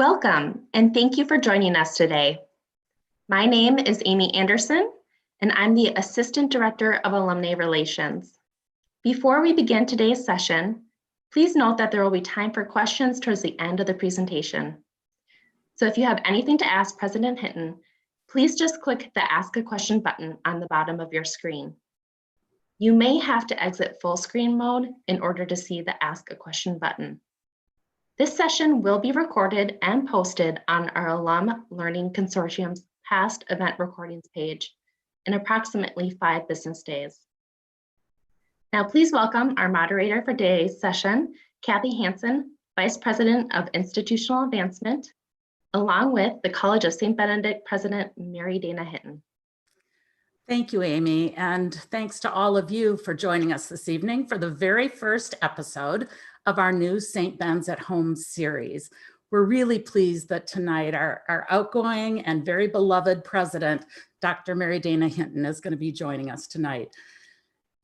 Welcome, and thank you for joining us today. My name is Amy Anderson, and I'm the Assistant Director of Alumnae Relations. Before we begin today's session, please note that there will be time for questions towards the end of the presentation. So if you have anything to ask President Hinton, please just click the Ask a Question button on the bottom of your screen. You may have to exit full screen mode in order to see the Ask a Question button. This session will be recorded and posted on our Alum Learning Consortium's past event recordings page in approximately 5 business days. Now, please welcome our moderator for today's session, Kathy Hansen, Vice President of Institutional Advancement, along with the College of St. Benedict President Mary Hinton. Thank you, Amy, and thanks to all of you for joining us this evening for the very first episode of our new St. Ben's at Home series. We're really pleased that tonight our outgoing and very beloved president, Dr. Mary Hinton, is going to be joining us tonight.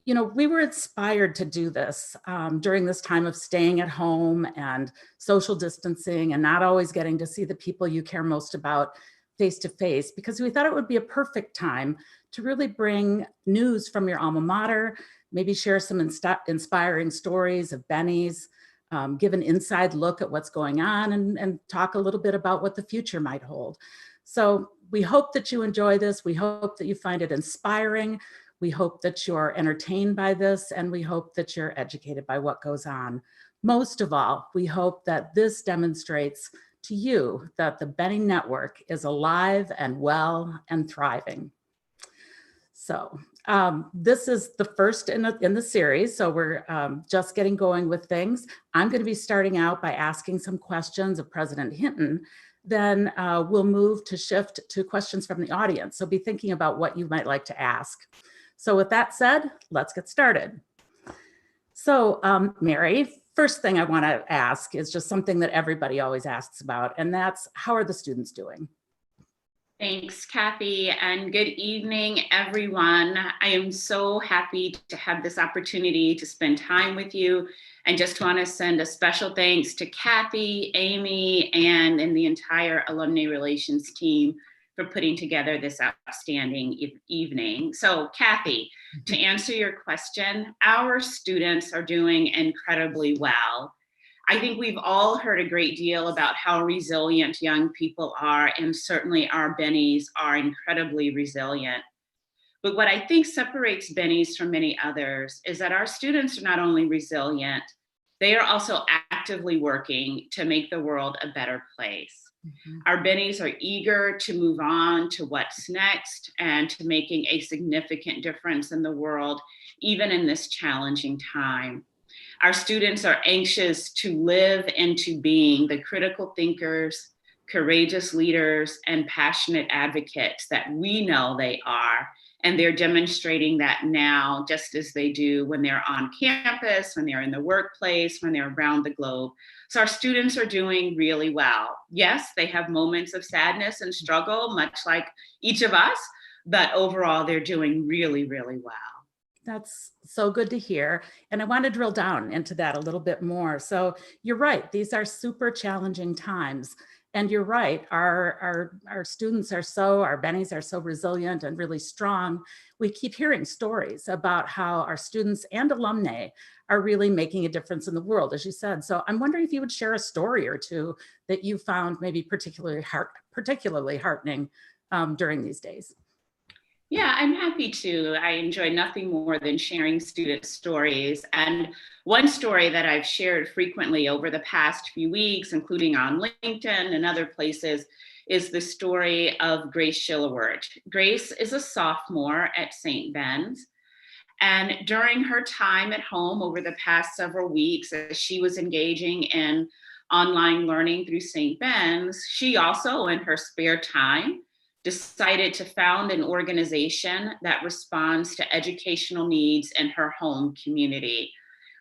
You know, we were inspired to do this during this time of staying at home and social distancing and not always getting to see the people you care most about face to face, because we thought it would be a perfect time to really bring news from your alma mater, maybe share some inspiring stories of Bennies, give an inside look at what's going on, and talk a little bit about what the future might hold. So we hope that you enjoy this. We hope that you find it inspiring. We hope that you're entertained by this, and we hope that you're educated by what goes on. Most of all, we hope that this demonstrates to you that the Bennie Network is alive and well and thriving. So this is the first in the series, so we're just getting going with things. I'm going to be starting out by asking some questions of President Hinton. Then we'll move to shift to questions from the audience. So be thinking about what you might like to ask. So with that said, let's get started. So Mary, first thing I want to ask is just something that everybody always asks about, and that's, how are the students doing? Thanks, Kathy, and good evening, everyone. I am so happy to have this opportunity to spend time with you, and just want to send a special thanks to Kathy, Amy, and the entire Alumnae Relations team for putting together this outstanding evening. So, Kathy, to answer your question, our students are doing incredibly well. I think we've all heard a great deal about how resilient young people are, and certainly our Bennies are incredibly resilient. But what I think separates Bennies from many others is that our students are not only resilient, they are also actively working to make the world a better place. Mm-hmm. Our Bennies are eager to move on to what's next and to making a significant difference in the world, even in this challenging time. Our students are anxious to live into being the critical thinkers, courageous leaders, and passionate advocates that we know they are. And they're demonstrating that now, just as they do when they're on campus, when they're in the workplace, when they're around the globe. So our students are doing really well. Yes, they have moments of sadness and struggle, much like each of us, but overall, they're doing really, really well. That's so good to hear. And I want to drill down into that a little bit more. So you're right, these are super challenging times. And you're right, our students are our Bennies are so resilient and really strong. We keep hearing stories about how our students and alumni are really making a difference in the world, as you said. So I'm wondering if you would share a story or two that you found maybe particularly heartening during these days. Yeah, I'm happy to. I enjoy nothing more than sharing student stories. And one story that I've shared frequently over the past few weeks, including on LinkedIn and other places, is the story of Grace Shillowert. Grace is a sophomore at St. Ben's. And during her time at home over the past several weeks, as she was engaging in online learning through St. Ben's, she also, in her spare time, decided to found an organization that responds to educational needs in her home community.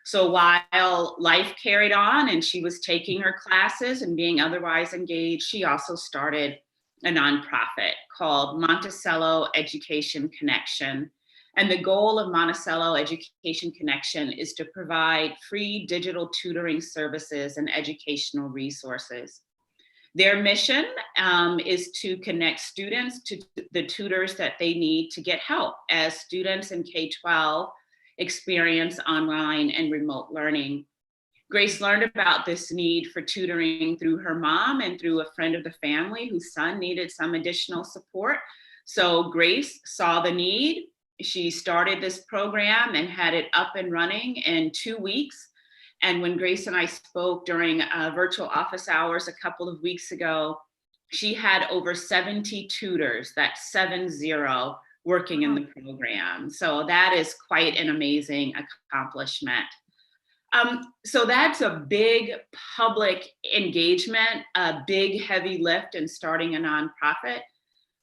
So while life carried on and she was taking her classes and being otherwise engaged, she also started a nonprofit called Monticello Education Connection. And the goal of Monticello Education Connection is to provide free digital tutoring services and educational resources. Their mission is to connect students to the tutors that they need to get help as students in K-12 experience online and remote learning. Grace learned about this need for tutoring through her mom and through a friend of the family whose son needed some additional support. So Grace saw the need. She started this program and had it up and running in 2 weeks. And when Grace and I spoke during virtual office hours a couple of weeks ago, she had over 70 tutors, that's 70, working in the program. So that is quite an amazing accomplishment. So that's a big public engagement, a big heavy lift in starting a nonprofit.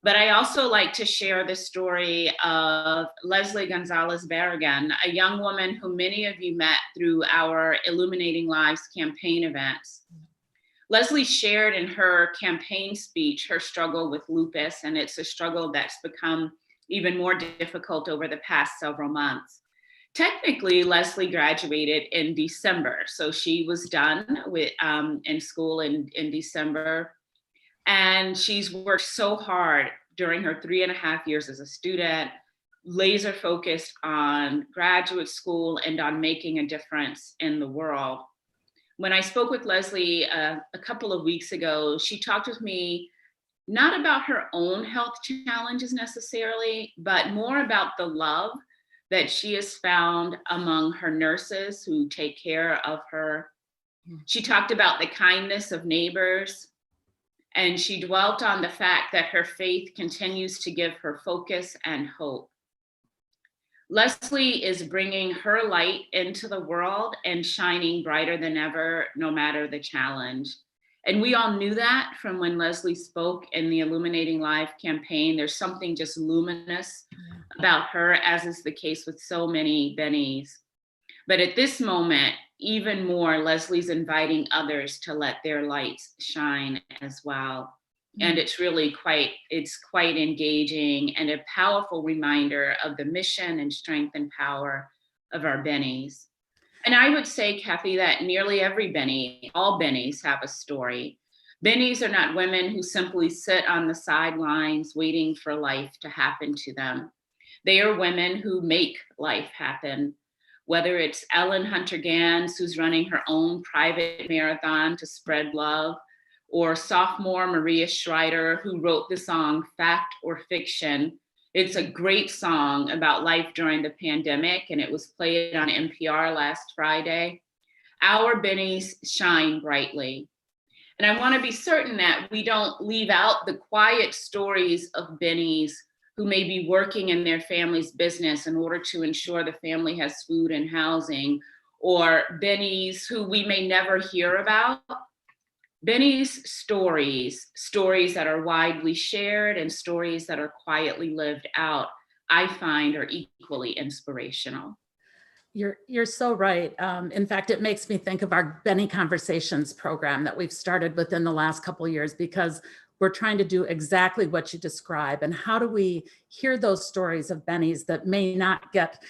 But I also like to share the story of Leslie Gonzalez Barragan, a young woman who many of you met through our Illuminating Lives campaign events. Leslie shared in her campaign speech her struggle with lupus, and it's a struggle that's become even more difficult over the past several months. Technically, Leslie graduated in December, so she was done with in school in December. And she's worked so hard during her 3.5 years as a student, laser focused on graduate school and on making a difference in the world. When I spoke with Leslie a couple of weeks ago, she talked with me not about her own health challenges necessarily, but more about the love that she has found among her nurses who take care of her. She talked about the kindness of neighbors, and she dwelt on the fact that her faith continues to give her focus and hope. Leslie is bringing her light into the world and shining brighter than ever, no matter the challenge. And we all knew that from when Leslie spoke in the Illuminating Life campaign. There's something just luminous about her, as is the case with so many Bennies. But at this moment, even more, Leslie's inviting others to let their lights shine as well. And it's really quite engaging and a powerful reminder of the mission and strength and power of our Bennies. And I would say, Kathy, that nearly every Bennie, all Bennies have a story. Bennies are not women who simply sit on the sidelines waiting for life to happen to them. They are women who make life happen. Whether it's Ellen Hunter-Gans, who's running her own private marathon to spread love, or sophomore Maria Schreider, who wrote the song Fact or Fiction. It's a great song about life during the pandemic, and it was played on NPR last Friday. Our Bennies shine brightly. And I want to be certain that we don't leave out the quiet stories of Bennies who may be working in their family's business in order to ensure the family has food and housing, or Bennies who we may never hear about. Bennie's stories that are widely shared and stories that are quietly lived out, I find are equally inspirational. You're so right. In fact, it makes me think of our Bennie Conversations program that we've started within the last couple of years, because we're trying to do exactly what you describe. And how do we hear those stories of Bennies that may not get,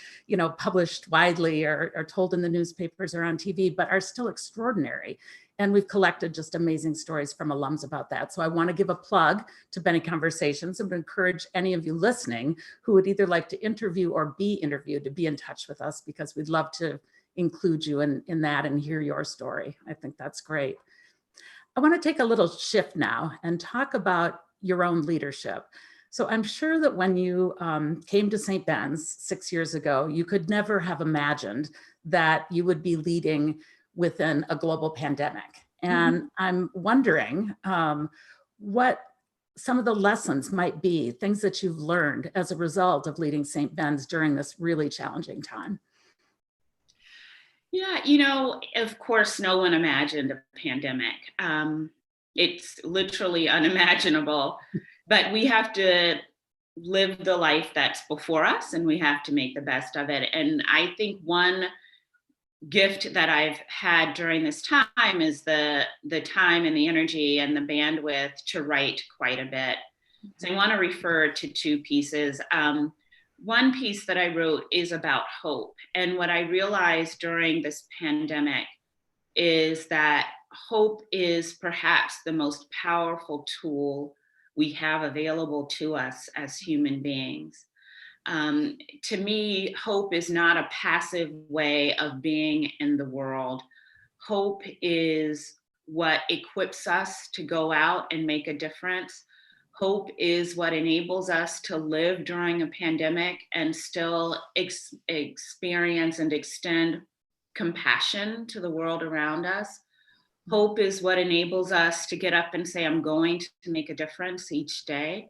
published widely or told in the newspapers or on TV, but are still extraordinary. And we've collected just amazing stories from alums about that. So I want to give a plug to Bennie Conversations and encourage any of you listening who would either like to interview or be interviewed to be in touch with us, because we'd love to include you in that and hear your story. I think that's great. I want to take a little shift now and talk about your own leadership. So I'm sure that when you came to St. Ben's 6 years ago, you could never have imagined that you would be leading within a global pandemic. And I'm wondering what some of the lessons might be, things that you've learned as a result of leading St. Ben's during this really challenging time. Yeah, of course, no one imagined a pandemic. It's literally unimaginable, but we have to live the life that's before us, and we have to make the best of it. And I think one gift that I've had during this time is the time and the energy and the bandwidth to write quite a bit. So I want to refer to two pieces. One piece that I wrote is about hope. And what I realized during this pandemic is that hope is perhaps the most powerful tool we have available to us as human beings. To me, hope is not a passive way of being in the world. Hope is what equips us to go out and make a difference. Hope is what enables us to live during a pandemic and still experience and extend compassion to the world around us. Hope is what enables us to get up and say, I'm going to make a difference each day.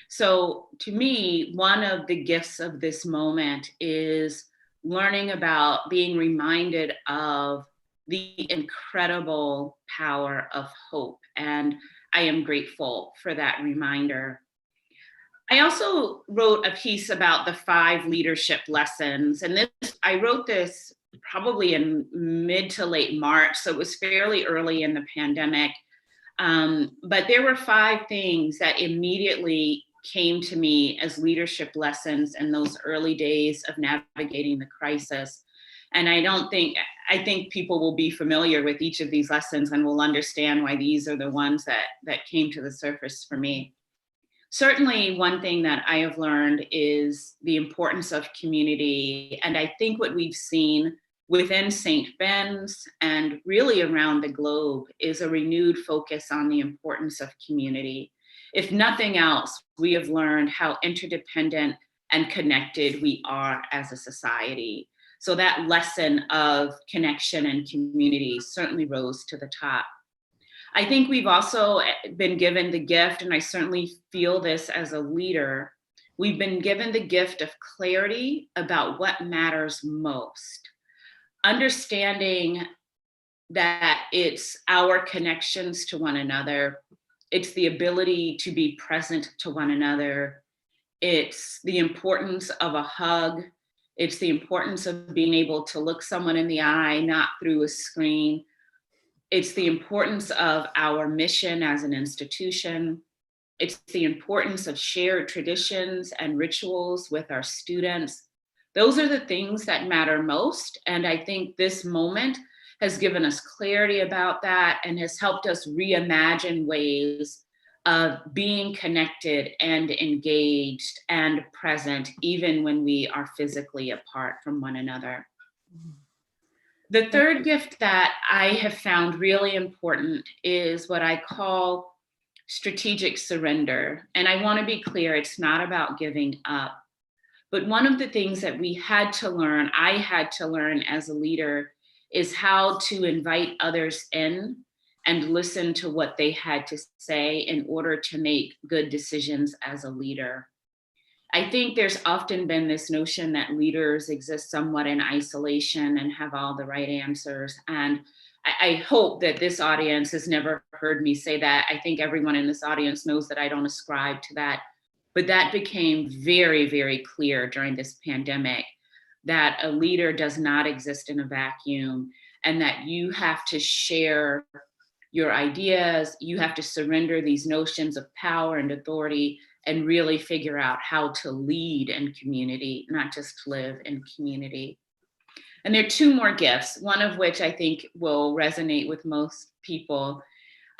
So to me, one of the gifts of this moment is learning about being reminded of the incredible power of hope. And I am grateful for that reminder. I also wrote a piece about the 5 leadership lessons. And I wrote this probably in mid to late March, so it was fairly early in the pandemic. But there were 5 things that immediately came to me as leadership lessons in those early days of navigating the crisis. And I think people will be familiar with each of these lessons and will understand why these are the ones that came to the surface for me. Certainly, one thing that I have learned is the importance of community. And I think what we've seen within St. Ben's and really around the globe is a renewed focus on the importance of community. If nothing else, we have learned how interdependent and connected we are as a society. So that lesson of connection and community certainly rose to the top. I think we've also been given the gift, and I certainly feel this as a leader, we've been given the gift of clarity about what matters most. Understanding that it's our connections to one another, it's the ability to be present to one another, it's the importance of a hug, it's the importance of being able to look someone in the eye, not through a screen. It's the importance of our mission as an institution. It's the importance of shared traditions and rituals with our students. Those are the things that matter most. And I think this moment has given us clarity about that and has helped us reimagine ways of being connected and engaged and present, even when we are physically apart from one another. The third gift that I have found really important is what I call strategic surrender. And I want to be clear, it's not about giving up. But one of the things that I had to learn as a leader is how to invite others in and listen to what they had to say in order to make good decisions as a leader. I think there's often been this notion that leaders exist somewhat in isolation and have all the right answers. And I hope that this audience has never heard me say that. I think everyone in this audience knows that I don't ascribe to that. But that became very, very clear during this pandemic, that a leader does not exist in a vacuum and that you have to share your ideas, you have to surrender these notions of power and authority and really figure out how to lead in community, not just live in community. And there are 2 more gifts, one of which I think will resonate with most people.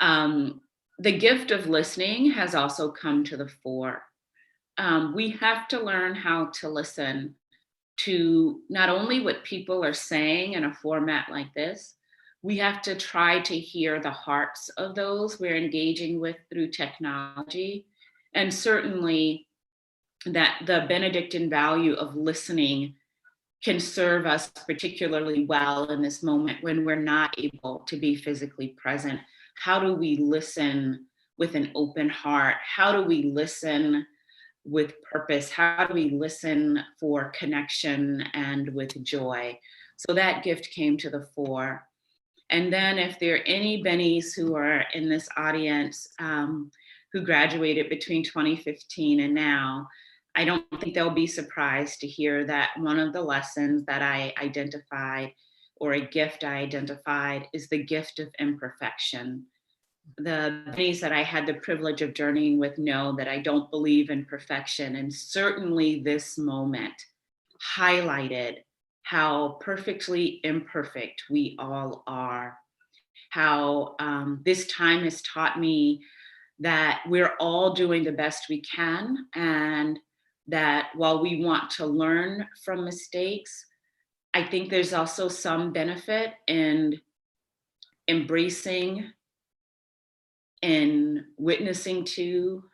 The gift of listening has also come to the fore. We have to learn how to listen to not only what people are saying in a format like this, we have to try to hear the hearts of those we're engaging with through technology. And certainly that the Benedictine value of listening can serve us particularly well in this moment when we're not able to be physically present. How do we listen with an open heart? How do we listen with purpose? How do we listen for connection and with joy? So that gift came to the fore. And then if there are any Bennies who are in this audience who graduated between 2015 and now, I don't think they'll be surprised to hear that one of the lessons that I identified, or a gift I identified, is the gift of imperfection. The Bennies that I had the privilege of journeying with know that I don't believe in perfection. And certainly this moment highlighted how perfectly imperfect we all are. how this time has taught me that we're all doing the best we can, and that while we want to learn from mistakes, I think there's also some benefit in embracing, in witnessing to,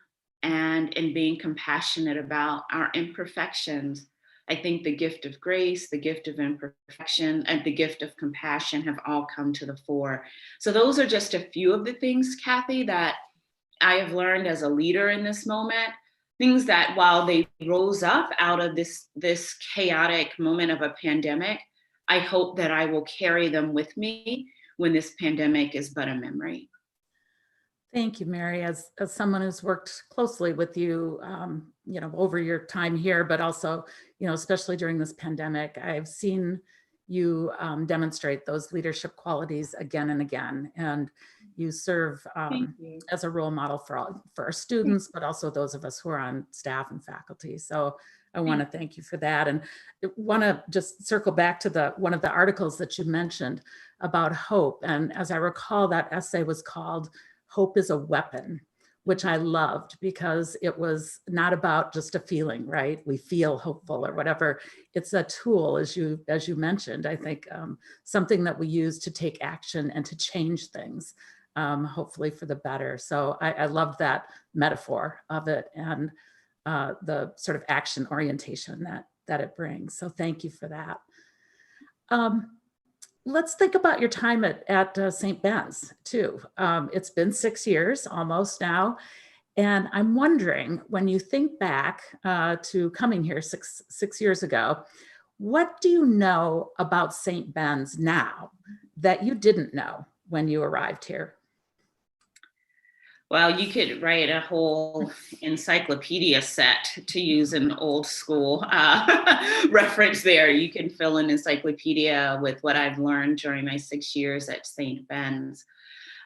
and in being compassionate about our imperfections. I think the gift of grace, the gift of imperfection, and the gift of compassion have all come to the fore. So those are just a few of the things, Kathy, that I have learned as a leader in this moment. Things that while they rose up out of this chaotic moment of a pandemic, I hope that I will carry them with me when this pandemic is but a memory. Thank you, Mary. As someone who's worked closely with you, over your time here, but also, especially during this pandemic, I've seen you demonstrate those leadership qualities again and again, and you serve You. as a role model for our students, but also those of us who are on staff and faculty. So I want to thank you for that, and want to just circle back to one of the articles that you mentioned about hope. And as I recall, that essay was called "Hope is a Weapon," which I loved because it was not about just a feeling, right? We feel hopeful or whatever. It's a tool, as you mentioned, I think something that we use to take action and to change things, hopefully for the better. So I loved that metaphor of it, and the sort of action orientation that it brings. So thank you for that. Let's think about your time at St. Ben's too. It's been 6 years almost now. And I'm wondering, when you think back to coming here six years ago, what do you know about St. Ben's now that you didn't know when you arrived here? Well, you could write a whole encyclopedia set, to use an old school reference there. You can fill an encyclopedia with what I've learned during my 6 years at St. Ben's.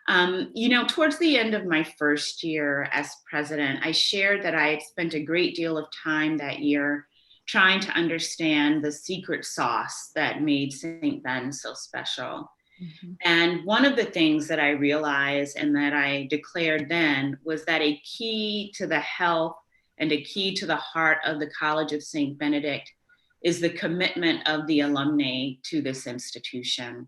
Towards the end of my first year as president, I shared that I had spent a great deal of time that year trying to understand the secret sauce that made St. Ben's so special. Mm-hmm. And one of the things that I realized and that I declared then was that a key to the health and a key to the heart of the College of St. Benedict is the commitment of the alumni to this institution.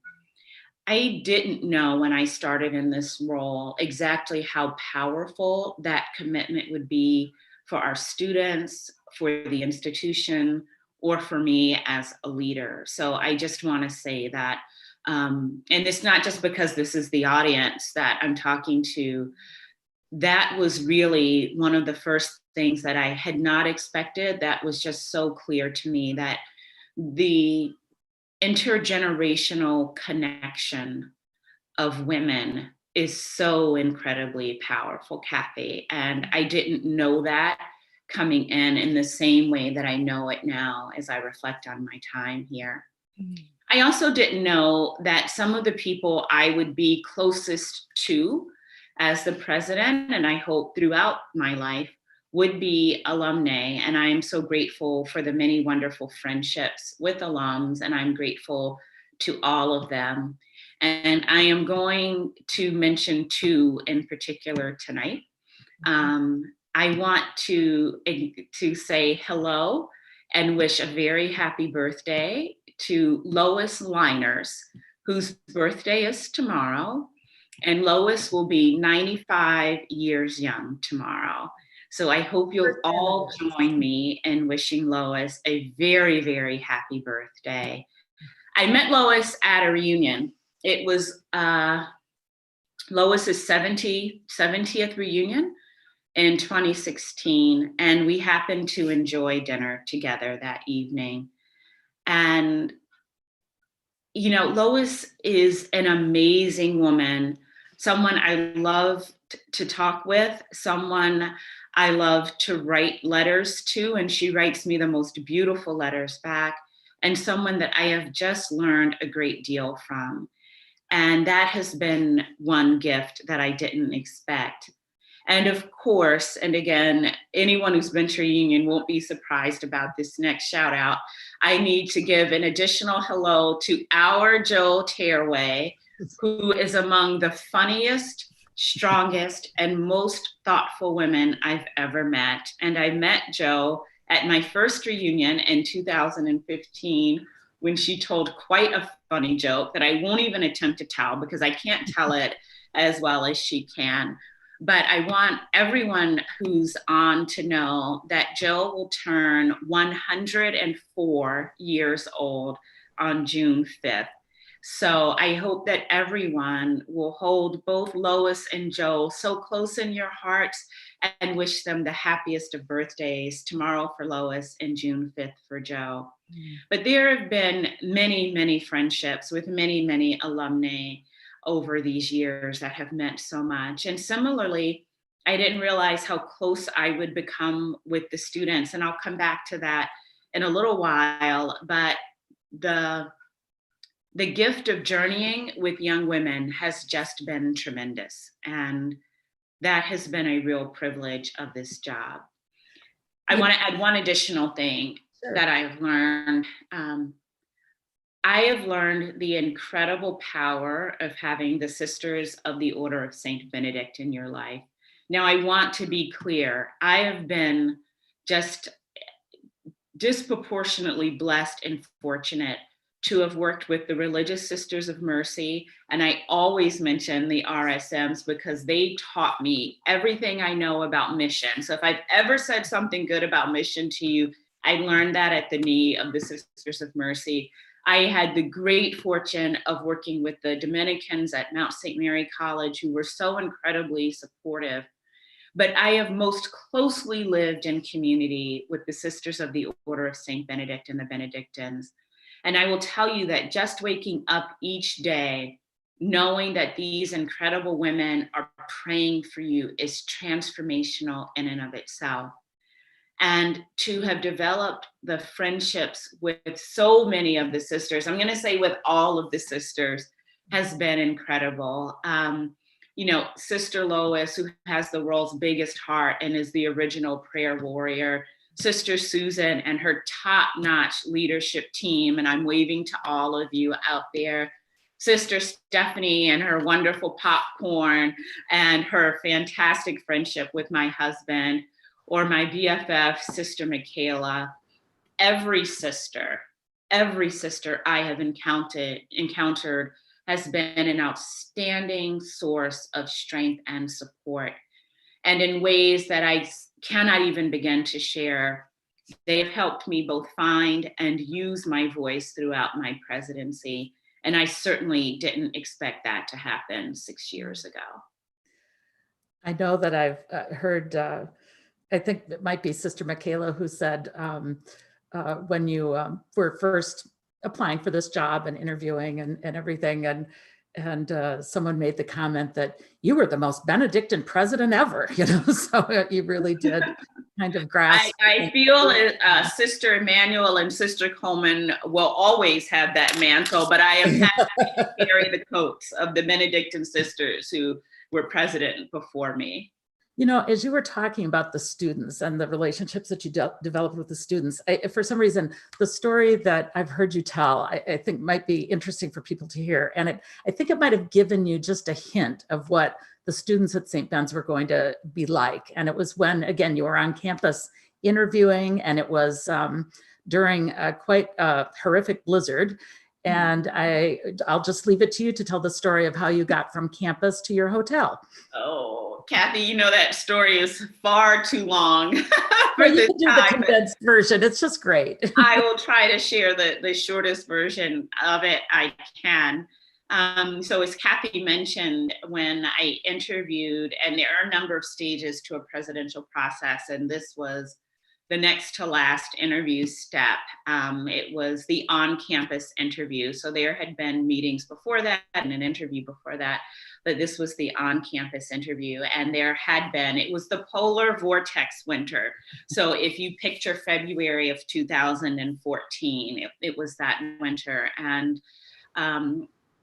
I didn't know when I started in this role exactly how powerful that commitment would be for our students, for the institution, or for me as a leader. So I just want to say that, and it's not just because this is the audience that I'm talking to, that was really one of the first things that I had not expected. That was just so clear to me, that the intergenerational connection of women is so incredibly powerful, Kathy. And I didn't know that coming in the same way that I know it now as I reflect on my time here. Mm-hmm. I also didn't know that some of the people I would be closest to as the president, and I hope throughout my life, would be alumni. And I am so grateful for the many wonderful friendships with alums, and I'm grateful to all of them. And I am going to mention two in particular tonight. I want to say hello and wish a very happy birthday to Lois Liners, whose birthday is tomorrow. And Lois will be 95 years young tomorrow. So I hope you'll all join me in wishing Lois a very, very happy birthday. I met Lois at a reunion. It was Lois's 70th reunion in 2016, and we happened to enjoy dinner together that evening. And, Lois is an amazing woman, someone I love to talk with, someone I love to write letters to, and she writes me the most beautiful letters back, and someone that I have just learned a great deal from. And that has been one gift that I didn't expect. And of course, and again, anyone who's been to a reunion won't be surprised about this next shout out. I need to give an additional hello to our Joe Tearaway, who is among the funniest, strongest, and most thoughtful women I've ever met. And I met Jo at my first reunion in 2015 when she told quite a funny joke that I won't even attempt to tell because I can't tell it as well as she can. But I want everyone who's on to know that Jo will turn 104 years old on June 5th. So I hope that everyone will hold both Lois and Jo so close in your hearts and wish them the happiest of birthdays, tomorrow for Lois and June 5th for Jo. But there have been many, many friendships with many, many alumni over these years that have meant so much. And similarly, I didn't realize how close I would become with the students. And I'll come back to that in a little while. But the gift of journeying with young women has just been tremendous. And that has been a real privilege of this job. I want to add one additional thing that I've learned. I have learned the incredible power of having the Sisters of the Order of Saint Benedict in your life. Now, I want to be clear. I have been just disproportionately blessed and fortunate to have worked with the Religious Sisters of Mercy. And I always mention the RSMs because they taught me everything I know about mission. So if I've ever said something good about mission to you, I learned that at the knee of the Sisters of Mercy. I had the great fortune of working with the Dominicans at Mount St. Mary College, who were so incredibly supportive. But I have most closely lived in community with the Sisters of the Order of St. Benedict and the Benedictines. And I will tell you that just waking up each day, knowing that these incredible women are praying for you is transformational in and of itself. And to have developed the friendships with so many of the sisters, I'm going to say with all of the sisters, has been incredible. You know, Sister Lois, who has the world's biggest heart and is the original prayer warrior, Sister Susan and her top-notch leadership team, and I'm waving to all of you out there. Sister Stephanie and her wonderful popcorn and her fantastic friendship with my husband, or my BFF, Sister Michaela. Every sister I have encountered has been an outstanding source of strength and support. And in ways that I cannot even begin to share, they have helped me both find and use my voice throughout my presidency. And I certainly didn't expect that to happen 6 years ago. I know that I've heard, I think it might be Sister Michaela who said when you were first applying for this job and interviewing and everything, and someone made the comment that you were the most Benedictine president ever, you know, so you really did kind of grasp. I feel Sister Emmanuel and Sister Coleman will always have that mantle, but I am happy to carry the coats of the Benedictine sisters who were president before me. You know, as you were talking about the students and the relationships that you developed with the students, for some reason, the story that I've heard you tell, I think might be interesting for people to hear. And I think it might have given you just a hint of what the students at St. Ben's were going to be like. And it was when, again, you were on campus interviewing, and it was during quite a horrific blizzard. And I'll just leave it to you to tell the story of how you got from campus to your hotel. Oh, Kathy, you know that story is far too long for you this can do time. The condensed version. It's just great. I will try to share the shortest version of it I can. So as Kathy mentioned, when I interviewed, and there are a number of stages to a presidential process, and this was the next to last interview step. It was the on-campus interview. So there had been meetings before that and an interview before that, but this was the on-campus interview. And there had been, it was the polar vortex winter. So if you picture February of 2014, it was that winter. And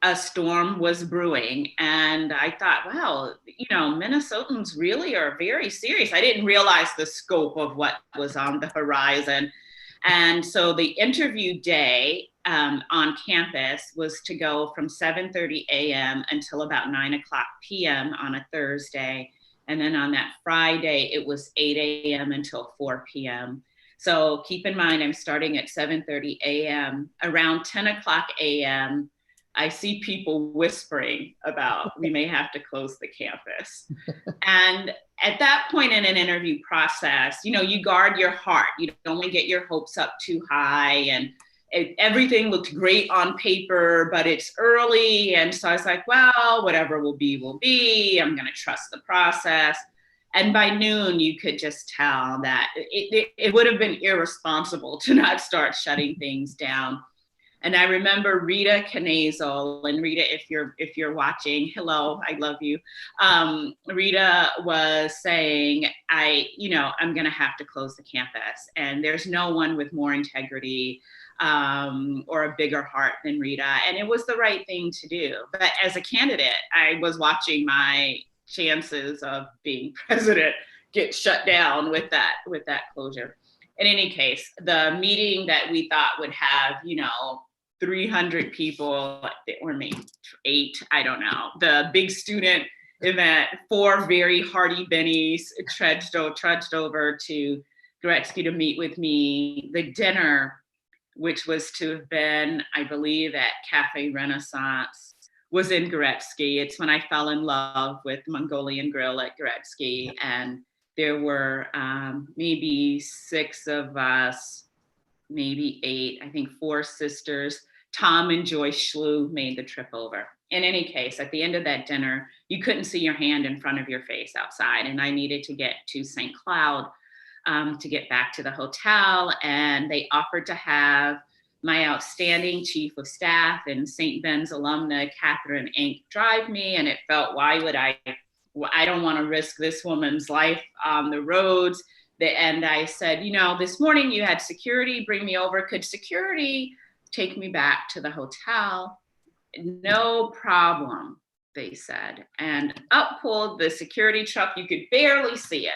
a storm was brewing, and I thought, wow, you know, Minnesotans really are very serious. I didn't realize the scope of what was on the horizon. And so the interview day, on campus was to go from 7:30 a.m. until about 9 o'clock p.m. on a Thursday. And then on that Friday, it was 8 a.m. until 4 p.m. So keep in mind, I'm starting at 7:30 a.m. Around 10 o'clock a.m., I see people whispering about we may have to close the campus. And at that point in an interview process, you guard your heart. You don't want to get your hopes up too high. And everything looked great on paper, but it's early. And so I was like, well, whatever will be, will be. I'm going to trust the process. And by noon, you could just tell that it would have been irresponsible to not start shutting things down. And I remember Rita Canazol, and Rita, if you're watching, hello, I love you. Rita was saying, I'm going to have to close the campus, and there's no one with more integrity or a bigger heart than Rita. And it was the right thing to do. But as a candidate, I was watching my chances of being president get shut down with that closure. In any case, the meeting that we thought would have, 300 people, or maybe 8, I don't know. The big student event, 4 very hardy Bennies trudged over to Gretzky to meet with me. The dinner, which was to have been, I believe, at Cafe Renaissance, was in Gretzky. It's when I fell in love with Mongolian Grill at Gretzky. And there were maybe 6 of us, maybe 8, I think 4 sisters. Tom and Joyce Schlew made the trip over. In any case, at the end of that dinner, you couldn't see your hand in front of your face outside. And I needed to get to St. Cloud to get back to the hotel. And they offered to have my outstanding chief of staff and St. Ben's alumna, Catherine Enck, drive me. And it felt, I don't want to risk this woman's life on the roads. And I said, this morning you had security bring me over. Could security take me back to the hotel? No problem, they said. And up pulled the security truck. You could barely see it.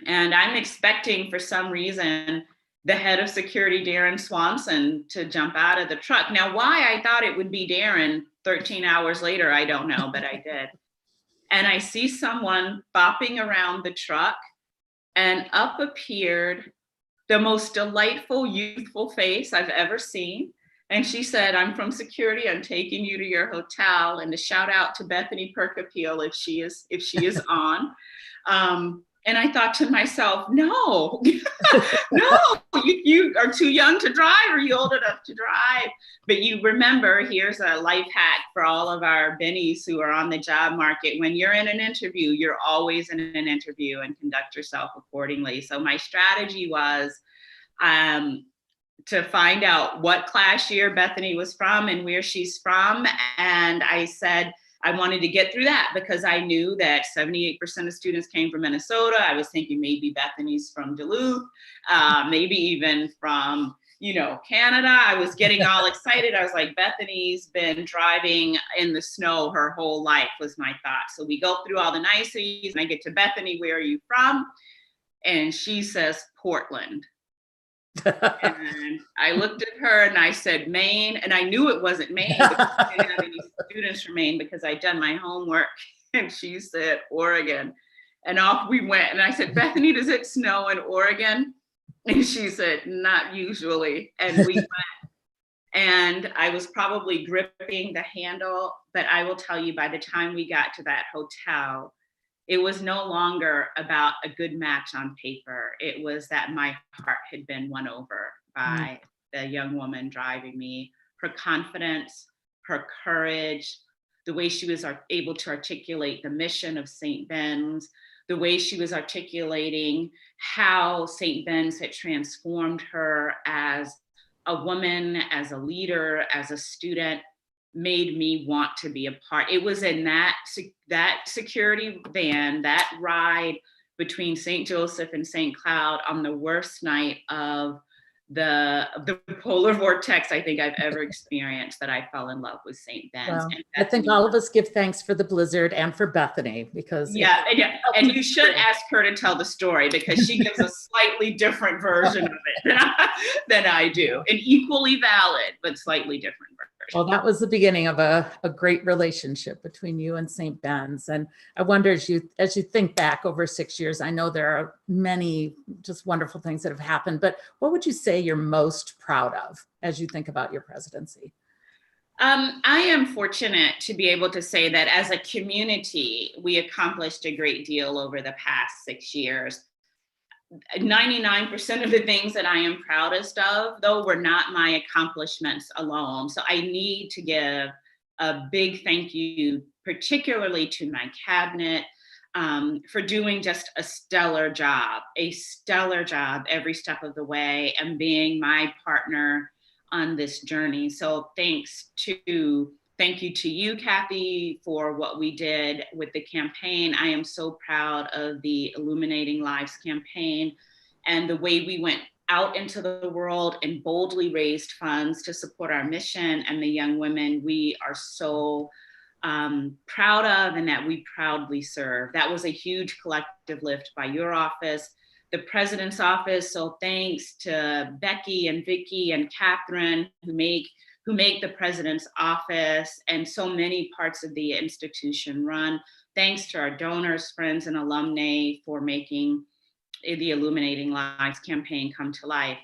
And I'm expecting, for some reason, the head of security, Darren Swanson, to jump out of the truck. Now, why I thought it would be Darren 13 hours later, I don't know, but I did. And I see someone bopping around the truck, and up appeared the most delightful, youthful face I've ever seen. And she said, I'm from security. I'm taking you to your hotel. And a shout out to Bethany Perkapeel if she is on. And I thought to myself, no, no, you are too young to drive, or you old enough to drive. But you remember, here's a life hack for all of our Bennies who are on the job market. When you're in an interview, you're always in an interview, and conduct yourself accordingly. So my strategy was to find out what class year Bethany was from and where she's from. And I said, I wanted to get through that because I knew that 78% of students came from Minnesota. I was thinking maybe Bethany's from Duluth, maybe even from, Canada. I was getting all excited. I was like, Bethany's been driving in the snow her whole life, was my thought. So we go through all the niceties, and I get to Bethany, where are you from? And she says, Portland. And I looked at her and I said, Maine. And I knew it wasn't Maine because I didn't have any students from Maine because I'd done my homework. And she said, Oregon. And off we went. And I said, Bethany, does it snow in Oregon? And she said, not usually. And we went. And I was probably gripping the handle. But I will tell you, by the time we got to that hotel, it was no longer about a good match on paper. It was that my heart had been won over by the young woman driving me. Her confidence, her courage, the way she was able to articulate the mission of St. Ben's, the way she was articulating how St. Ben's had transformed her as a woman, as a leader, as a student, made me want to be a part. It was in that security van, that ride between St. Joseph and St. Cloud on the worst night of the polar vortex I think I've ever experienced, that I fell in love with St. Ben's. Well, And I think all of us give thanks for the blizzard and for Bethany, because yeah, and you should ask her to tell the story, because she gives a slightly different version of it than I do. An equally valid, but slightly different version. well, that was the beginning of a great relationship between you and St. Ben's. And I wonder, as you think back over 6 years, I know there are many just wonderful things that have happened, but what would you say you're most proud of as you think about your presidency? I am fortunate to be able to say that as a community, we accomplished a great deal over the past 6 years. 99% of the things that I am proudest of, though, were not my accomplishments alone. So I need to give a big thank you, particularly to my cabinet, for doing just a stellar job every step of the way, and being my partner on this journey. So thank you to you, Kathy, for what we did with the campaign. I am so proud of the Illuminating Lives campaign and the way we went out into the world and boldly raised funds to support our mission and the young women we are so proud of and that we proudly serve. That was a huge collective lift by your office, the President's office. So thanks to Becky and Vicky and Catherine who make the President's office and so many parts of the institution run. Thanks to our donors, friends, and alumni for making the Illuminating Lives campaign come to life.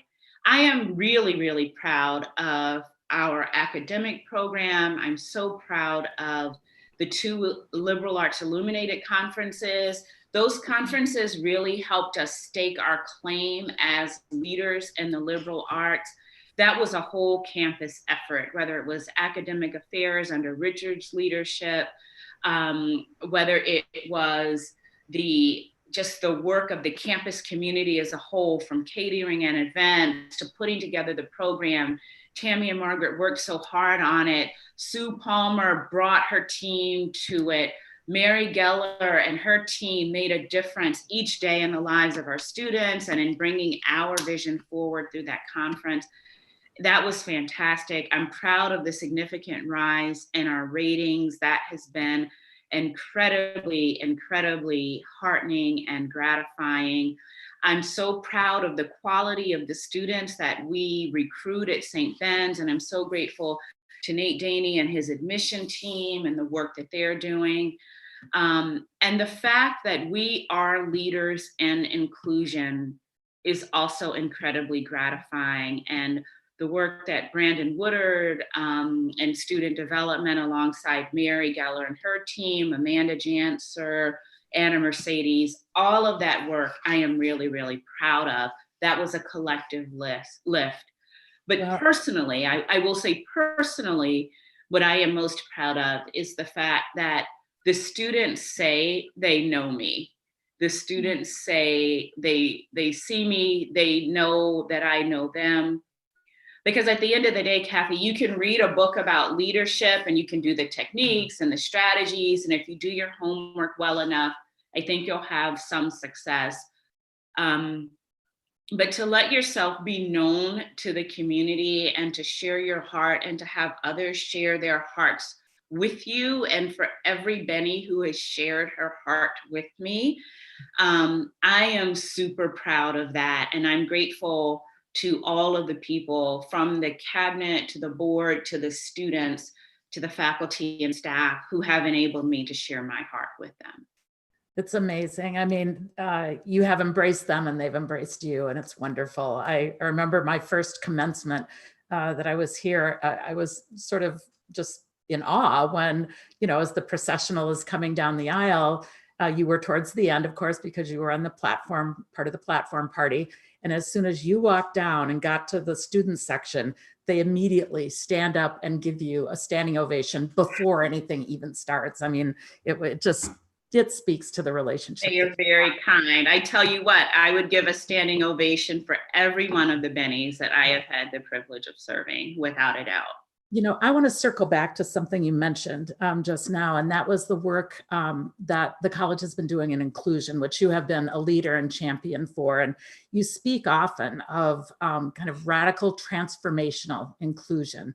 I am really, really proud of our academic program. I'm so proud of the 2 liberal arts illuminated conferences. Those conferences really helped us stake our claim as leaders in the liberal arts. That was a whole campus effort, whether it was academic affairs under Richard's leadership, whether it was just the work of the campus community as a whole, from catering and events to putting together the program. Tammy and Margaret worked so hard on it. Sue Palmer brought her team to it. Mary Geller and her team made a difference each day in the lives of our students and in bringing our vision forward through that conference. That was fantastic. I'm proud of the significant rise in our ratings. That has been incredibly, incredibly heartening and gratifying. I'm so proud of the quality of the students that we recruit at St. Ben's, and I'm so grateful to Nate Daney and his admission team and the work that they're doing. And the fact that we are leaders in inclusion is also incredibly gratifying. And the work that Brandon Woodard and student development alongside Mary Geller and her team, Amanda Janser, Anna Mercedes, all of that work I am really, really proud of. That was a collective lift. But personally, I will say personally, what I am most proud of is the fact that the students say they know me. The students say they see me, they know that I know them. Because at the end of the day, Kathy, you can read a book about leadership and you can do the techniques and the strategies. And if you do your homework well enough, I think you'll have some success. But to let yourself be known to the community and to share your heart and to have others share their hearts with you, and for every Bennie who has shared her heart with me, I am super proud of that. And I'm grateful to all of the people, from the cabinet to the board, to the students, to the faculty and staff who have enabled me to share my heart with them. It's amazing. I mean, you have embraced them and they've embraced you, and it's wonderful. I remember my first commencement that I was here. I was sort of just in awe when, as the processional is coming down the aisle, you were towards the end, of course, because you were on the platform, part of the platform party. And as soon as you walked down and got to the student section, they immediately stand up and give you a standing ovation before anything even starts. I mean, it speaks to the relationship. They are very kind. I tell you what, I would give a standing ovation for every one of the Bennies that I have had the privilege of serving, without a doubt. I want to circle back to something you mentioned just now, and that was the work that the college has been doing in inclusion, which you have been a leader and champion for. And you speak often of kind of radical transformational inclusion.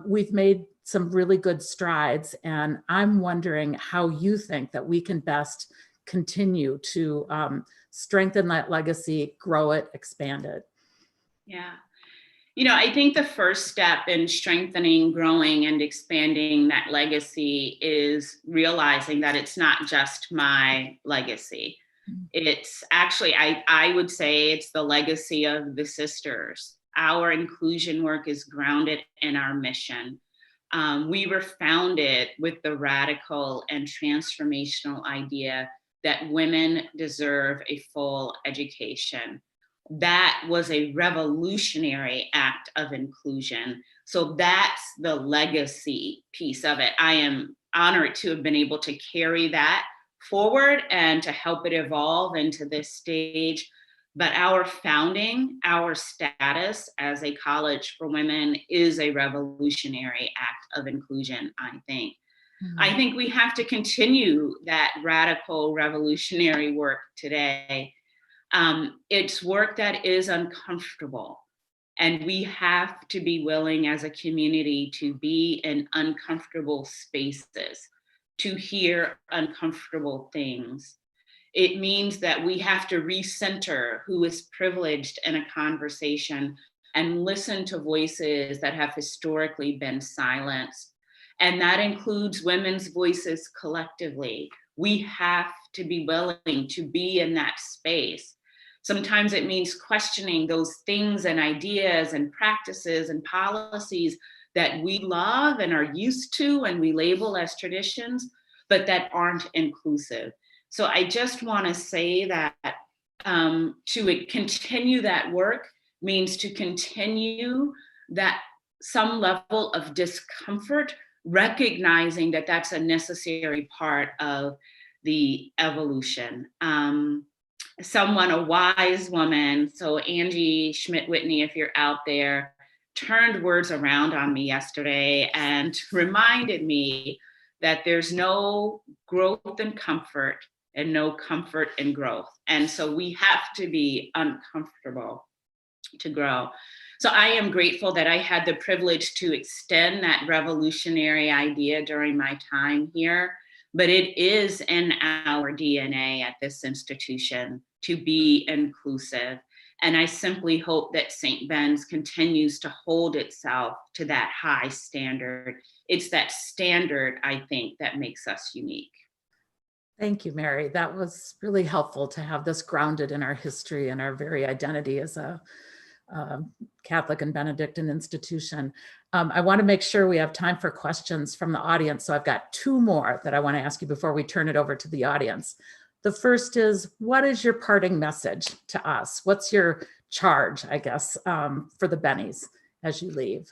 We've made some really good strides, and I'm wondering how you think that we can best continue to strengthen that legacy, grow it, expand it. Yeah. I think the first step in strengthening, growing, and expanding that legacy is realizing that it's not just my legacy. It's actually, I would say it's the legacy of the sisters. Our inclusion work is grounded in our mission. We were founded with the radical and transformational idea that women deserve a full education. That was a revolutionary act of inclusion. So that's the legacy piece of it. I am honored to have been able to carry that forward and to help it evolve into this stage. But our founding, our status as a college for women is a revolutionary act of inclusion, I think. Mm-hmm. I think we have to continue that radical revolutionary work today. It's work that is uncomfortable, and we have to be willing as a community to be in uncomfortable spaces, to hear uncomfortable things. It means that we have to recenter who is privileged in a conversation and listen to voices that have historically been silenced. And that includes women's voices collectively. We have to be willing to be in that space. Sometimes it means questioning those things and ideas and practices and policies that we love and are used to and we label as traditions, but that aren't inclusive. So I just want to say that to continue that work means to continue that some level of discomfort, recognizing that that's a necessary part of the evolution. A wise woman, so Angie Schmidt-Whitney, if you're out there, turned words around on me yesterday and reminded me that there's no growth in comfort and no comfort in growth. And so we have to be uncomfortable to grow. So I am grateful that I had the privilege to extend that revolutionary idea during my time here. But it is in our DNA at this institution to be inclusive. And I simply hope that St. Ben's continues to hold itself to that high standard. It's that standard, I think, that makes us unique. Thank you, Mary. That was really helpful to have this grounded in our history and our very identity as a Catholic and Benedictine institution. I want to make sure we have time for questions from the audience. So I've got two more that I want to ask you before we turn it over to the audience. The first is, what is your parting message to us? What's your charge, I guess, for the Bennies as you leave?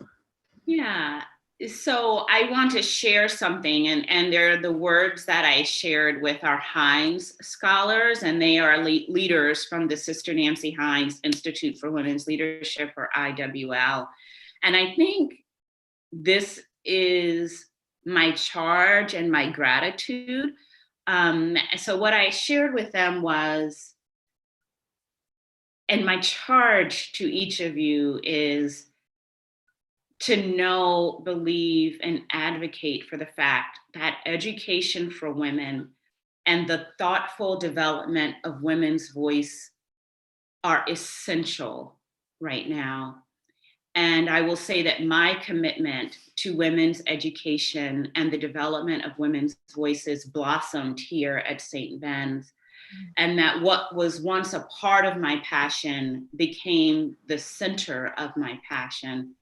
Yeah, so I want to share something, and they're the words that I shared with our Hines scholars, and they are leaders from the Sister Nancy Hines Institute for Women's Leadership, or IWL. And I think this is my charge and my gratitude. So what I shared with them was, and my charge to each of you is to know, believe, and advocate for the fact that education for women and the thoughtful development of women's voice are essential right now. And I will say that my commitment to women's education and the development of women's voices blossomed here at St. Ben's, and that what was once a part of my passion became the center of my passion.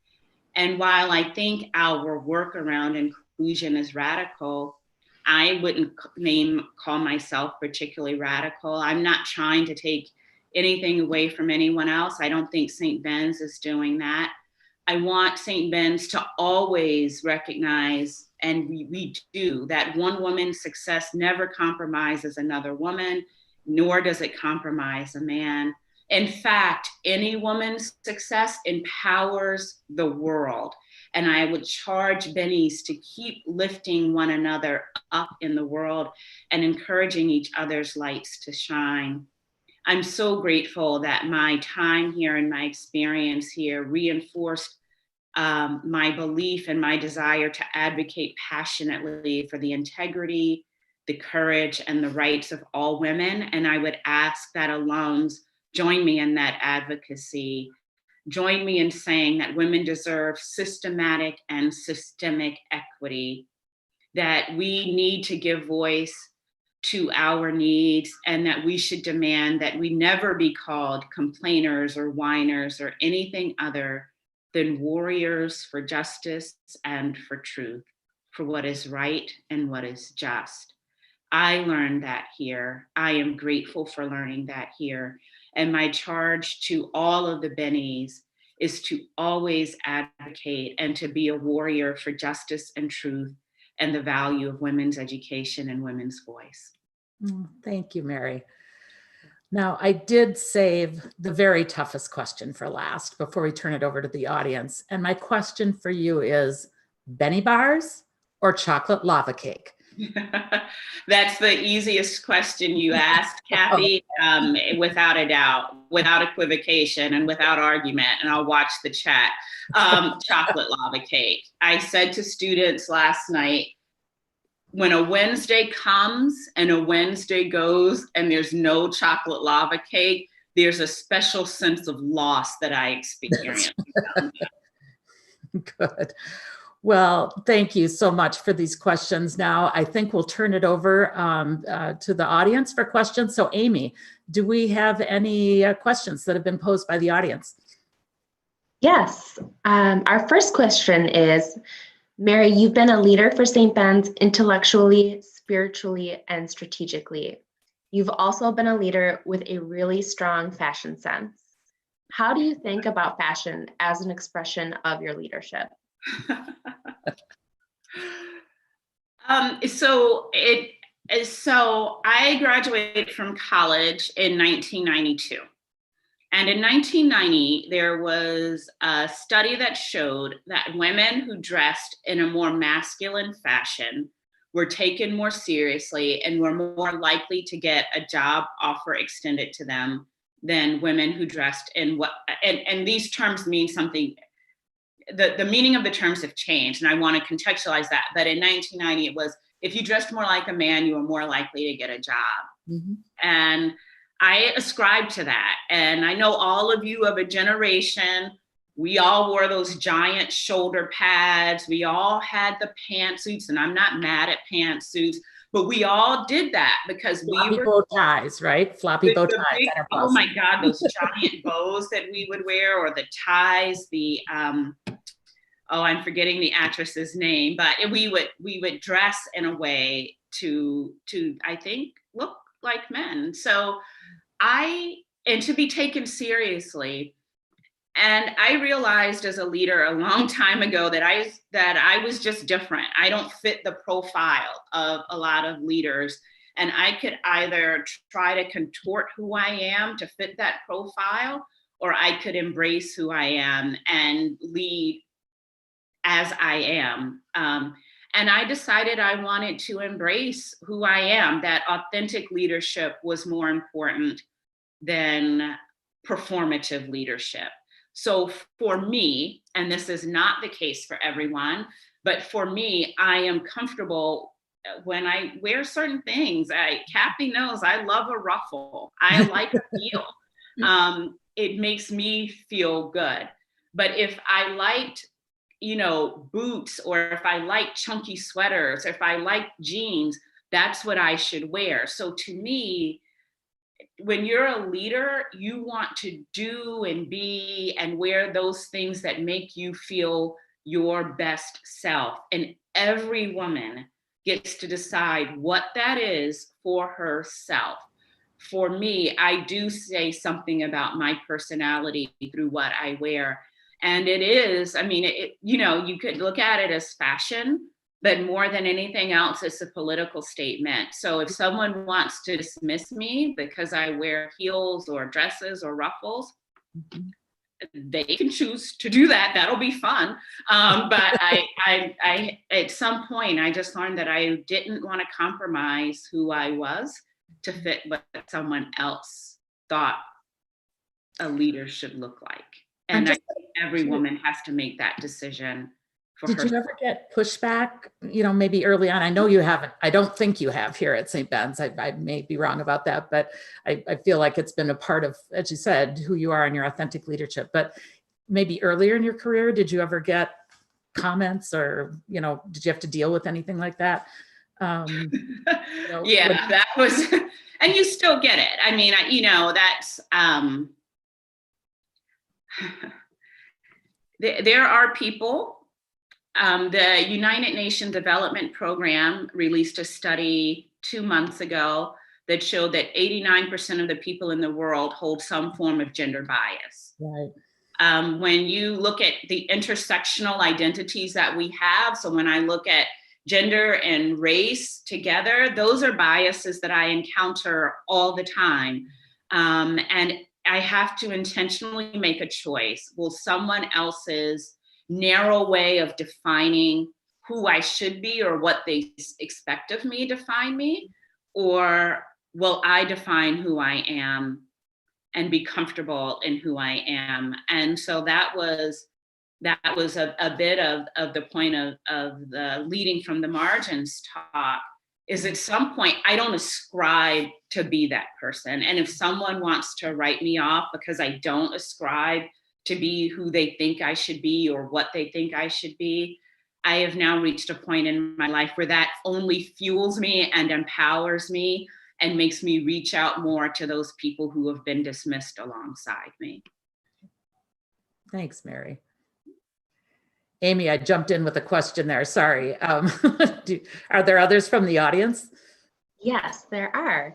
And while I think our work around inclusion is radical, I wouldn't call myself particularly radical. I'm not trying to take anything away from anyone else. I don't think St. Ben's is doing that. I want St. Ben's to always recognize, and we do, that one woman's success never compromises another woman, nor does it compromise a man. In fact, any woman's success empowers the world. And I would charge Bennies to keep lifting one another up in the world and encouraging each other's lights to shine. I'm so grateful that my time here and my experience here reinforced my belief and my desire to advocate passionately for the integrity, the courage, and the rights of all women. And I would ask that alums join me in that advocacy. Join me in saying that women deserve systematic and systemic equity, that we need to give voice to our needs, and that we should demand that we never be called complainers or whiners or anything other than warriors for justice and for truth, for what is right and what is just. I learned that here. I am grateful for learning that here. And my charge to all of the Bennies is to always advocate and to be a warrior for justice and truth and the value of women's education and women's voice. Thank you, Mary. Now, I did save the very toughest question for last before we turn it over to the audience. And my question for you is, Benny bars or chocolate lava cake? That's the easiest question you asked, Kathy, without a doubt, without equivocation and without argument, and I'll watch the chat. Chocolate lava cake. I said to students last night, when a Wednesday comes and a Wednesday goes and there's no chocolate lava cake, there's a special sense of loss that I experience. Good. Well, thank you so much for these questions. Now, I think we'll turn it over to the audience for questions. So Amy, do we have any questions that have been posed by the audience? Yes. Our first question is, Mary, you've been a leader for St. Ben's intellectually, spiritually, and strategically. You've also been a leader with a really strong fashion sense. How do you think about fashion as an expression of your leadership? So I graduated from college in 1992. And in 1990, there was a study that showed that women who dressed in a more masculine fashion were taken more seriously and were more likely to get a job offer extended to them than women who dressed in what, and these terms mean something, the meaning of the terms have changed, and I want to contextualize that. But in 1990, it was, if you dressed more like a man, you were more likely to get a job. Mm-hmm. And I ascribe to that. And I know all of you of a generation, we all wore those giant shoulder pads. We all had the pantsuits, and I'm not mad at pantsuits, but we all did that because floppy bow ties, right? Floppy bow ties. Big, oh my God, those giant bows that we would wear, or the ties, I'm forgetting the actress's name, but we would dress in a way to I think look like men. So and to be taken seriously. And I realized as a leader a long time ago that I was just different. I don't fit the profile of a lot of leaders. And I could either try to contort who I am to fit that profile, or I could embrace who I am and lead as I am. And I decided I wanted to embrace who I am, that authentic leadership was more important than performative leadership. So for me, and this is not the case for everyone, but for me, I am comfortable when I wear certain things. Kathy knows I love a ruffle. I like a feel. It makes me feel good. But if I liked, boots, or if I like chunky sweaters, or if I like jeans, that's what I should wear. So to me, when you're a leader, you want to do and be and wear those things that make you feel your best self. And every woman gets to decide what that is for herself. For me, I do say something about my personality through what I wear. And it is, you could look at it as fashion, but more than anything else, it's a political statement. So if someone wants to dismiss me because I wear heels or dresses or ruffles, they can choose to do that. That'll be fun. But I, at some point, I just learned that I didn't want to compromise who I was to fit what someone else thought a leader should look like. And I think every woman has to make that decision for herself. Did you ever get pushback, maybe early on? I know you haven't. I don't think you have here at St. Ben's. I may be wrong about that, but I feel like it's been a part of, as you said, who you are and your authentic leadership. But maybe earlier in your career, did you ever get comments or, did you have to deal with anything like that? Yeah, that was, and you still get it. I mean, that's, there are people. The United Nations Development Program released a study 2 months ago that showed that 89% of the people in the world hold some form of gender bias. Right. When you look at the intersectional identities that we have, so when I look at gender and race together, those are biases that I encounter all the time. And I have to intentionally make a choice. Will someone else's narrow way of defining who I should be or what they expect of me define me? Or will I define who I am and be comfortable in who I am? And so that was a bit of the point of the leading from the margins talk, is at some point, I don't ascribe to be that person. And if someone wants to write me off because I don't ascribe to be who they think I should be or what they think I should be, I have now reached a point in my life where that only fuels me and empowers me and makes me reach out more to those people who have been dismissed alongside me. Thanks, Mary. Amy, I jumped in with a question there. Sorry. Are there others from the audience? Yes, there are.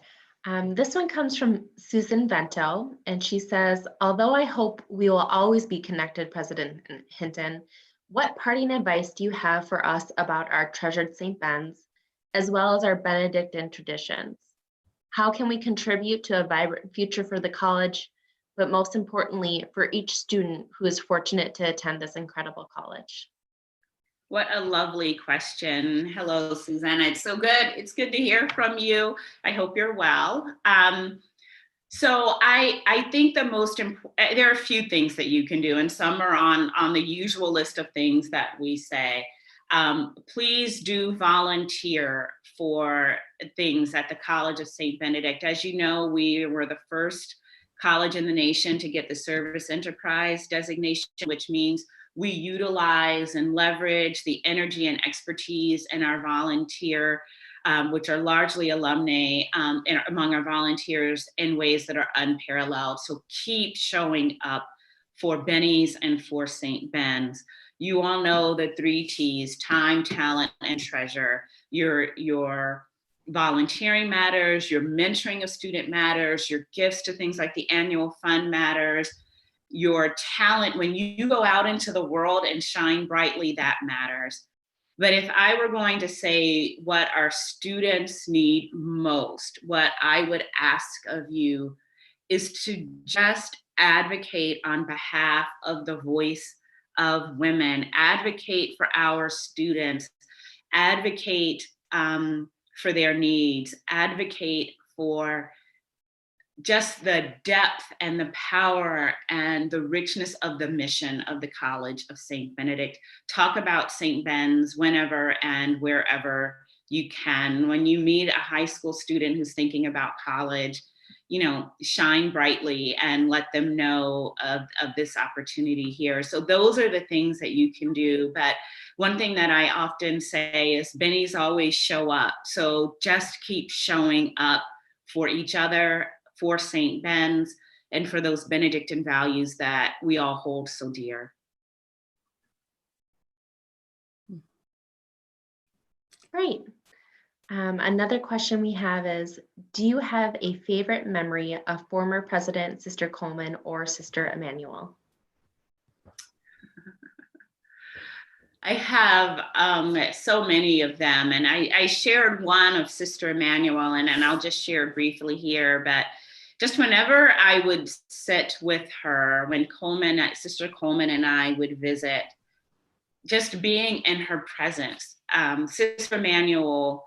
This one comes from Susan Vento, and she says, although I hope we will always be connected, President Hinton, what parting advice do you have for us about our treasured St. Ben's, as well as our Benedictine traditions? How can we contribute to a vibrant future for the college, but most importantly, for each student who is fortunate to attend this incredible college? What a lovely question. Hello, Susanna. It's so good. It's good to hear from you. I hope you're well. So I think the most important, there are a few things that you can do, and some are on the usual list of things that we say. Please do volunteer for things at the College of St. Benedict. As you know, we were the first college in the nation to get the Service Enterprise designation, which means we utilize and leverage the energy and expertise in our volunteer, which are largely alumni, among our volunteers in ways that are unparalleled. So keep showing up for Bennies and for St. Ben's. You all know the 3 T's: time, talent, and treasure. Your volunteering matters, your mentoring of student matters, your gifts to things like the annual fund matters, your talent when you go out into the world and shine brightly, that matters. But if I were going to say what our students need most, what I would ask of you is to just advocate on behalf of the voice of women, advocate for our students, advocate for their needs, advocate for just the depth and the power and the richness of the mission of the College of St. Benedict. Talk about St. Ben's whenever and wherever you can. When you meet a high school student who's thinking about college, shine brightly and let them know of this opportunity here. So those are the things that you can do. But one thing that I often say is Bennies always show up. So just keep showing up for each other, for St. Ben's, and for those Benedictine values that we all hold so dear. Great. Another question we have is, do you have a favorite memory of former President Sister Coleman or Sister Emmanuel? I have so many of them, and I shared one of Sister Emmanuel, and I'll just share briefly here, but just whenever I would sit with her, when Sister Coleman and I would visit, just being in her presence, Sister Manuel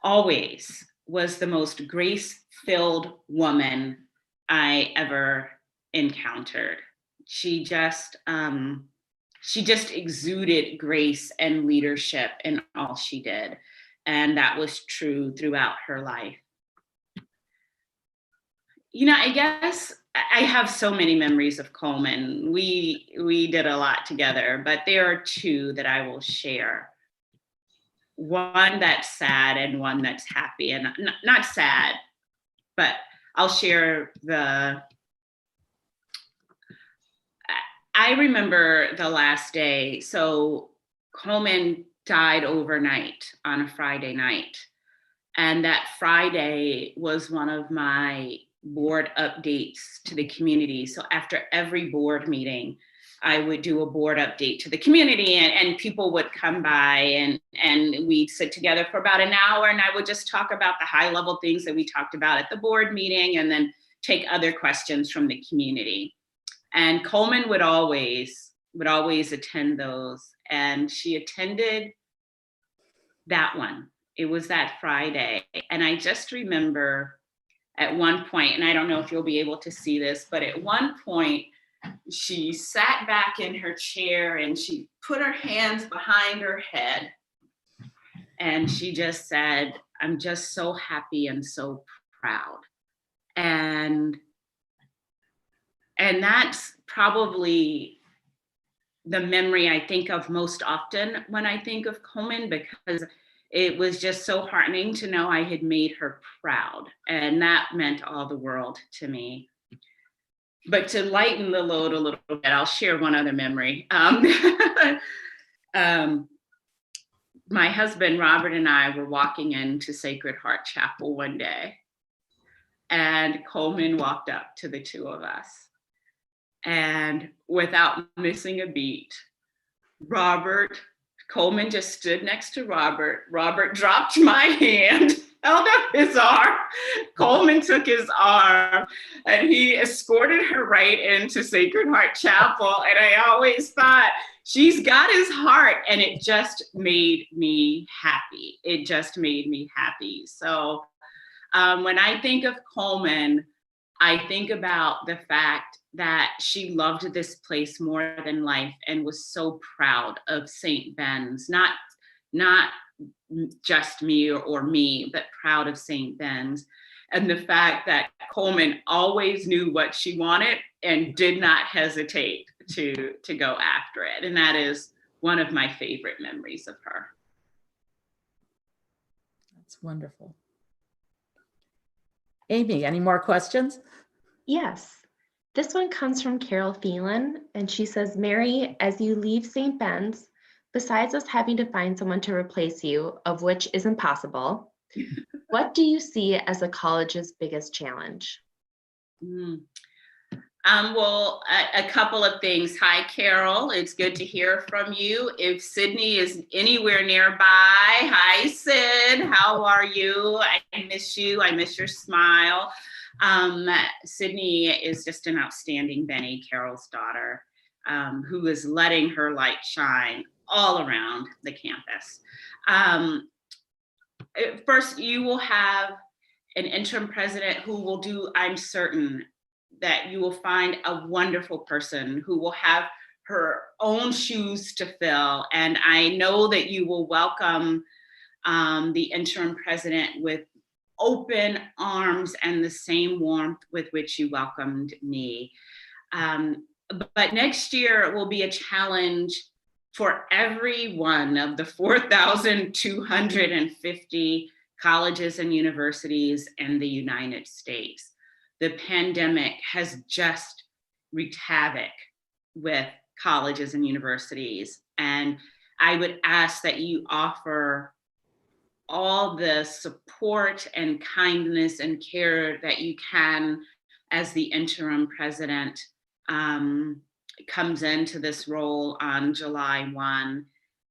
always was the most grace-filled woman I ever encountered. She just exuded grace and leadership in all she did. And that was true throughout her life. I guess I have so many memories of Coleman. We did a lot together, but there are two that I will share. One that's sad and one that's happy, and not sad, but I'll share I remember the last day. So Coleman died overnight on a Friday night. And that Friday was one of my board updates to the community. So after every board meeting, I would do a board update to the community, and people would come by and we'd sit together for about an hour, and I would just talk about the high level things that we talked about at the board meeting, and then take other questions from the community. And Coleman would always attend those, and she attended that one. It was that Friday. And I just remember at one point, and I don't know if you'll be able to see this, but at one point, she sat back in her chair and she put her hands behind her head. And she just said, "I'm just so happy and so proud." And that's probably the memory I think of most often when I think of Coleman, because it was just so heartening to know I had made her proud. And that meant all the world to me. But to lighten the load a little bit, I'll share one other memory. My husband, Robert, and I were walking into Sacred Heart Chapel one day, and Coleman walked up to the two of us. And without missing a beat, Coleman just stood next to Robert. Robert dropped my hand, held up his arm. Coleman took his arm, and he escorted her right into Sacred Heart Chapel. And I always thought, she's got his heart, and it just made me happy. It just made me happy. So when I think of Coleman, I think about the fact that she loved this place more than life and was so proud of St. Ben's, not just me or me, but proud of St. Ben's. And the fact that Coleman always knew what she wanted and did not hesitate to go after it. And that is one of my favorite memories of her. That's wonderful. Amy, any more questions? Yes. This one comes from Carol Phelan, and she says, "Mary, as you leave St. Ben's, besides us having to find someone to replace you, of which is impossible, what do you see as the college's biggest challenge?" Well, a couple of things. Hi, Carol. It's good to hear from you. If Sydney is anywhere nearby, hi, Sid. How are you? I miss you. I miss your smile. Sydney is just an outstanding Bennie, Carol's daughter, who is letting her light shine all around the campus. First, you will have an interim president who will do, I'm certain that you will find a wonderful person who will have her own shoes to fill. And I know that you will welcome the interim president with open arms and the same warmth with which you welcomed me. But next year will be a challenge for every one of the 4,250 colleges and universities in the United States. The pandemic has just wreaked havoc with colleges and universities. And I would ask that you offer all the support and kindness and care that you can as the interim president comes into this role on July 1.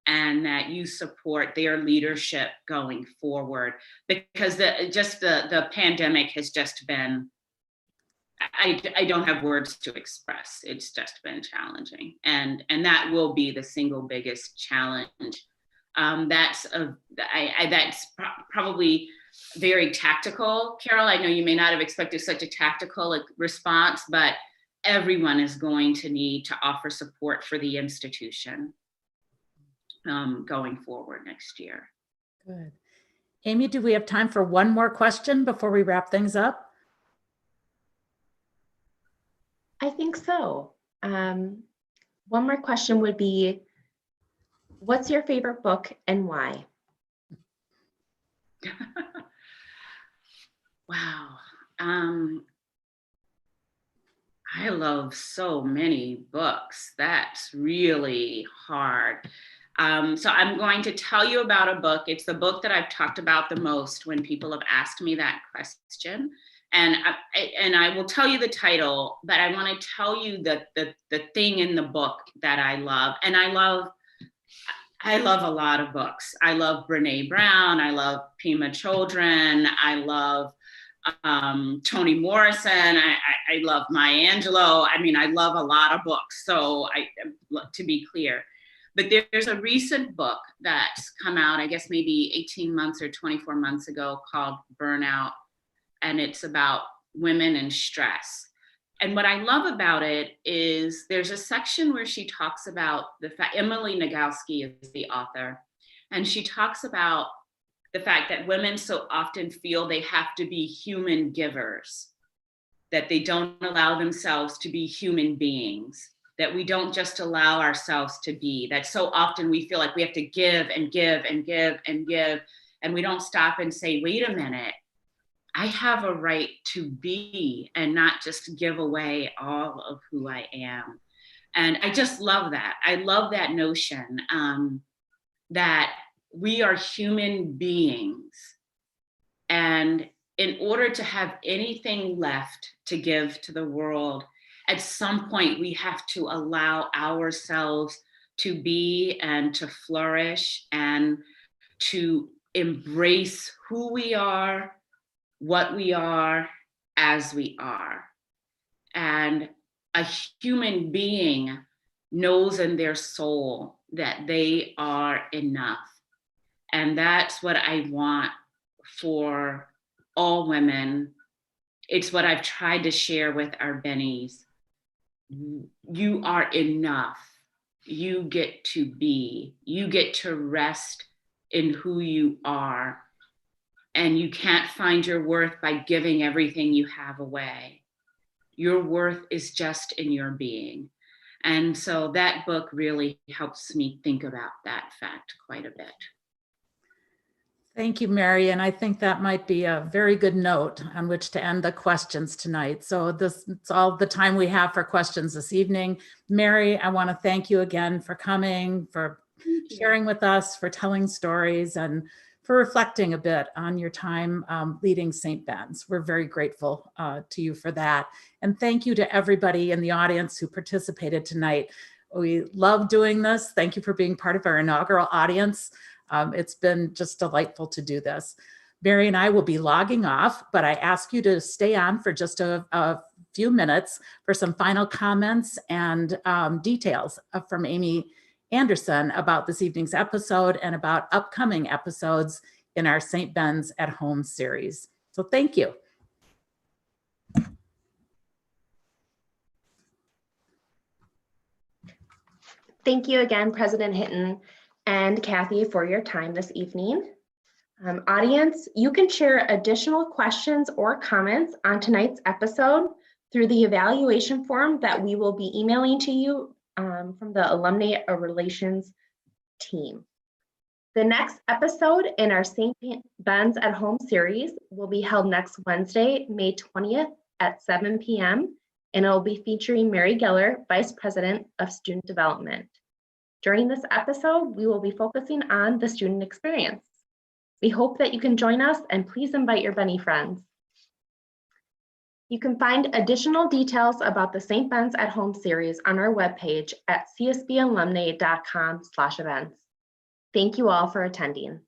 and that you support their leadership going forward, because the pandemic has just been, I don't have words to express. It's just been challenging, and that will be the single biggest challenge. That's probably very tactical, Carol. I know you may not have expected such a tactical response, but everyone is going to need to offer support for the institution going forward next year. Good. Amy, do we have time for one more question before we wrap things up? I think so. One more question would be, what's your favorite book and why? Wow. I love so many books. That's really hard. So I'm going to tell you about a book. It's the book that I've talked about the most when people have asked me that question. And I will tell you the title, but I want to tell you the thing in the book that I love. And I love a lot of books. I love Brene Brown. I love Pema Chodron. I love Toni Morrison. I love Maya Angelou. I mean, I love a lot of books. So to be clear, but there's a recent book that's come out, I guess maybe 18 months or 24 months ago, called Burnout. And it's about women and stress. And what I love about it is there's a section where she talks about the fact, Emily Nagoski is the author, and she talks about the fact that women so often feel they have to be human givers, that they don't allow themselves to be human beings, that we don't just allow ourselves to be, that so often we feel like we have to give and give and give and give, and we don't stop and say, wait a minute, I have a right to be and not just give away all of who I am. And I just love that. I love that notion that we are human beings. And in order to have anything left to give to the world, at some point we have to allow ourselves to be and to flourish and to embrace who we are, what we are, as we are. And a human being knows in their soul that they are enough. And that's what I want for all women. It's what I've tried to share with our Bennies. You are enough. You get to be. You get to rest in who you are. And you can't find your worth by giving everything you have away. Your worth is just in your being. And so that book really helps me think about that fact quite a bit. Thank you, Mary. And I think that might be a very good note on which to end the questions tonight. So it's all the time we have for questions this evening. Mary, I want to thank you again for coming, for sharing with us, for telling stories, and for reflecting a bit on your time leading St. Ben's. We're very grateful to you for that. And thank you to everybody in the audience who participated tonight. We love doing this. Thank you for being part of our inaugural audience. It's been just delightful to do this. Mary and I will be logging off, but I ask you to stay on for just a few minutes for some final comments and details from Amy Anderson about this evening's episode and about upcoming episodes in our St. Ben's at Home series. So thank you. Thank you again, President Hinton and Kathy, for your time this evening. Audience, you can share additional questions or comments on tonight's episode through the evaluation form that we will be emailing to you from the Alumnae Relations team. The next episode in our St. Ben's at Home series will be held next Wednesday, May 20th at 7 p.m. and it will be featuring Mary Geller, Vice President of Student Development. During this episode, we will be focusing on the student experience. We hope that you can join us, and please invite your Bennie friends. You can find additional details about the St. Ben's at Home series on our webpage at csbalumni.com/events. Thank you all for attending.